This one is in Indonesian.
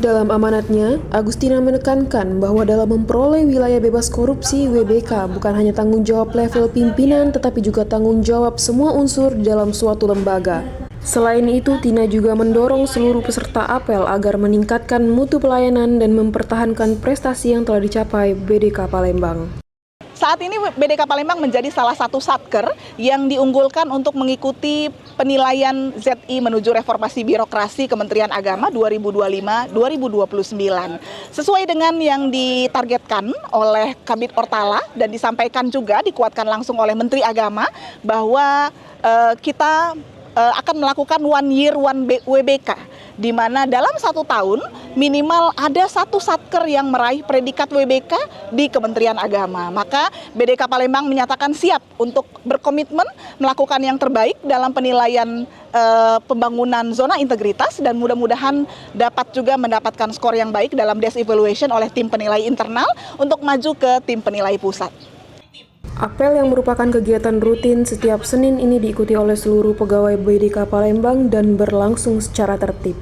Dalam amanatnya, Agustina menekankan bahwa dalam memperoleh wilayah bebas korupsi, WBK bukan hanya tanggung jawab level pimpinan, tetapi juga tanggung jawab semua unsur di dalam suatu lembaga. Selain itu, Tina juga mendorong seluruh peserta apel agar meningkatkan mutu pelayanan dan mempertahankan prestasi yang telah dicapai BDK Palembang. Saat ini BDK Palembang menjadi salah satu satker yang diunggulkan untuk mengikuti penilaian ZI menuju reformasi birokrasi Kementerian Agama 2025-2029. Sesuai dengan yang ditargetkan oleh Kabid Ortala dan disampaikan juga dikuatkan langsung oleh Menteri Agama bahwa kita akan melakukan one year one WBK, di mana dalam 1 tahun minimal ada satu satker yang meraih predikat WBK di Kementerian Agama. Maka BDK Palembang menyatakan siap untuk berkomitmen melakukan yang terbaik dalam penilaian pembangunan zona integritas dan mudah-mudahan dapat juga mendapatkan skor yang baik dalam desk evaluation oleh tim penilai internal untuk maju ke tim penilai pusat. Apel yang merupakan kegiatan rutin setiap Senin ini diikuti oleh seluruh pegawai BDK Palembang dan berlangsung secara tertib.